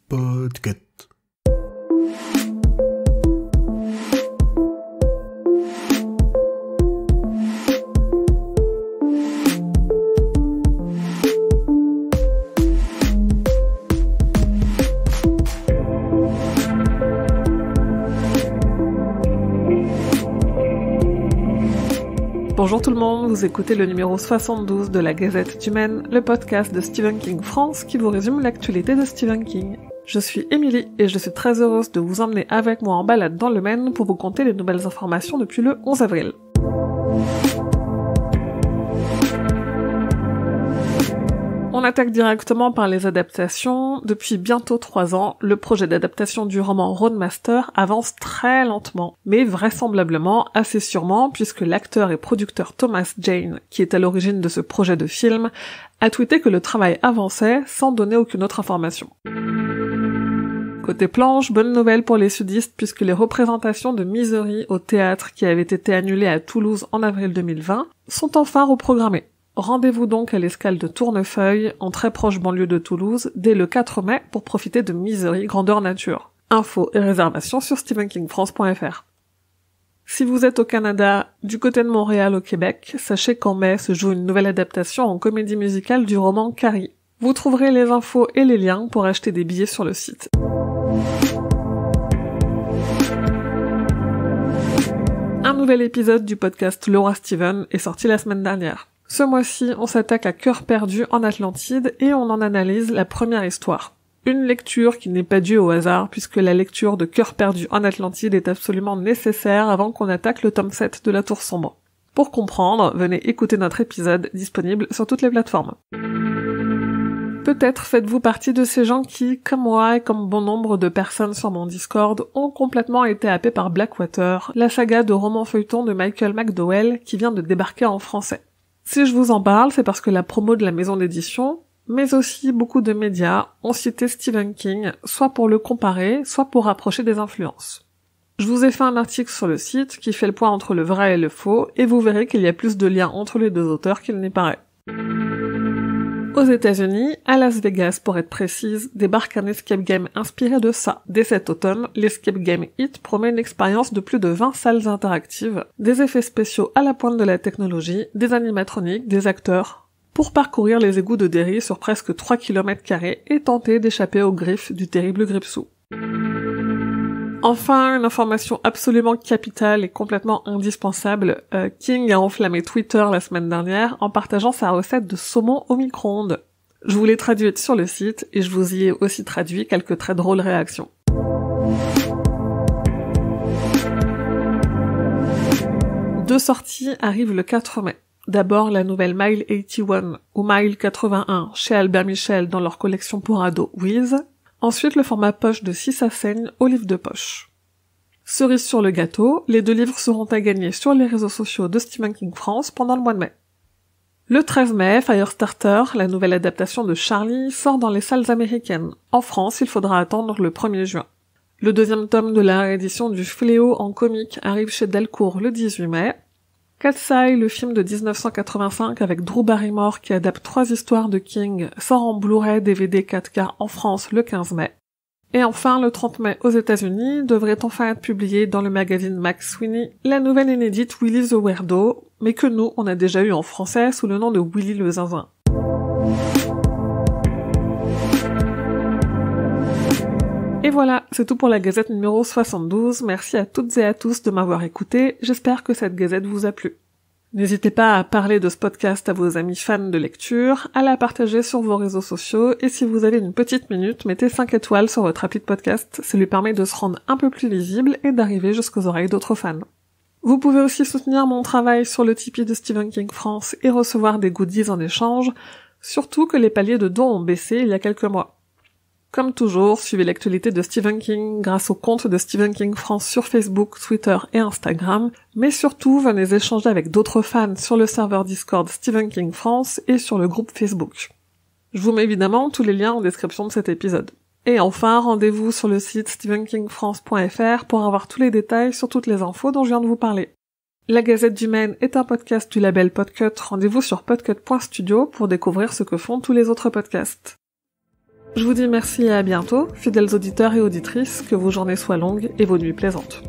Podcast. Bonjour tout le monde, vous écoutez le numéro 72 de la Gazette du Maine, le podcast de Stephen King France qui vous résume l'actualité de Stephen King. Je suis Émilie et je suis très heureuse de vous emmener avec moi en balade dans le Maine pour vous conter les nouvelles informations depuis le 11 avril. On attaque directement par les adaptations. Depuis bientôt 3 ans, le projet d'adaptation du roman Roadmaster avance très lentement, mais vraisemblablement assez sûrement puisque l'acteur et producteur Thomas Jane, qui est à l'origine de ce projet de film, a tweeté que le travail avançait sans donner aucune autre information. Côté planche, bonne nouvelle pour les sudistes puisque les représentations de Misery au théâtre qui avaient été annulées à Toulouse en avril 2020 sont enfin reprogrammées. Rendez-vous donc à l'escale de Tournefeuille, en très proche banlieue de Toulouse, dès le 4 mai pour profiter de Misery grandeur nature. Infos et réservations sur stephenkingfrance.fr. Si vous êtes au Canada, du côté de Montréal au Québec, sachez qu'en mai se joue une nouvelle adaptation en comédie musicale du roman Carrie. Vous trouverez les infos et les liens pour acheter des billets sur le site. Un nouvel épisode du podcast Laura Steven est sorti la semaine dernière. Ce mois-ci, on s'attaque à Cœur perdu en Atlantide et on en analyse la première histoire. Une lecture qui n'est pas due au hasard puisque la lecture de Cœur perdu en Atlantide est absolument nécessaire avant qu'on attaque le tome 7 de la Tour sombre. Pour comprendre, venez écouter notre épisode disponible sur toutes les plateformes. Peut-être faites-vous partie de ces gens qui, comme moi et comme bon nombre de personnes sur mon Discord, ont complètement été happés par Blackwater, la saga de roman feuilleton de Michael McDowell qui vient de débarquer en français. Si je vous en parle, c'est parce que la promo de la maison d'édition, mais aussi beaucoup de médias, ont cité Stephen King, soit pour le comparer, soit pour rapprocher des influences. Je vous ai fait un article sur le site qui fait le point entre le vrai et le faux, et vous verrez qu'il y a plus de liens entre les deux auteurs qu'il n'y paraît. Aux États-Unis, à Las Vegas pour être précise, débarque un escape game inspiré de ça. Dès cet automne, l'escape game Hit promet une expérience de plus de 20 salles interactives, des effets spéciaux à la pointe de la technologie, des animatroniques, des acteurs, pour parcourir les égouts de Derry sur presque 3 km² et tenter d'échapper aux griffes du terrible Gripsou. Enfin, une information absolument capitale et complètement indispensable, King a enflammé Twitter la semaine dernière en partageant sa recette de saumon au micro-ondes. Je vous l'ai traduite sur le site et je vous y ai aussi traduit quelques très drôles réactions. Deux sorties arrivent le 4 mai. D'abord la nouvelle Mile 81 ou Mile 81 chez Albert Michel dans leur collection pour ados Wiz. Ensuite, le format poche de 6 à saigne au livre de poche. Cerise sur le gâteau, les 2 livres seront à gagner sur les réseaux sociaux de Stephen King France pendant le mois de mai. Le 13 mai, Firestarter, la nouvelle adaptation de Charlie, sort dans les salles américaines. En France, il faudra attendre le 1er juin. Le 2e tome de la réédition du Fléau en comique arrive chez Delcourt le 18 mai. Cat's Eye, le film de 1985 avec Drew Barrymore qui adapte 3 histoires de King, sort en Blu-ray DVD 4K en France le 15 mai. Et enfin, le 30 mai aux États-Unis, devrait enfin être publié dans le magazine Max Sweeney la nouvelle inédite Willy the Weirdo, mais que nous, on a déjà eu en français sous le nom de Willy le Zinzin. Et voilà, c'est tout pour la Gazette numéro 72, merci à toutes et à tous de m'avoir écouté, j'espère que cette Gazette vous a plu. N'hésitez pas à parler de ce podcast à vos amis fans de lecture, à la partager sur vos réseaux sociaux, et si vous avez une petite minute, mettez 5 étoiles sur votre appli de podcast, ça lui permet de se rendre un peu plus visible et d'arriver jusqu'aux oreilles d'autres fans. Vous pouvez aussi soutenir mon travail sur le Tipeee de Stephen King France et recevoir des goodies en échange, surtout que les paliers de dons ont baissé il y a quelques mois. Comme toujours, suivez l'actualité de Stephen King grâce au compte de Stephen King France sur Facebook, Twitter et Instagram, mais surtout venez échanger avec d'autres fans sur le serveur Discord Stephen King France et sur le groupe Facebook. Je vous mets évidemment tous les liens en description de cet épisode. Et enfin, rendez-vous sur le site stephenkingfrance.fr pour avoir tous les détails sur toutes les infos dont je viens de vous parler. La Gazette du Maine est un podcast du label Podcut. Rendez-vous sur podcut.studio pour découvrir ce que font tous les autres podcasts. Je vous dis merci et à bientôt, fidèles auditeurs et auditrices, que vos journées soient longues et vos nuits plaisantes.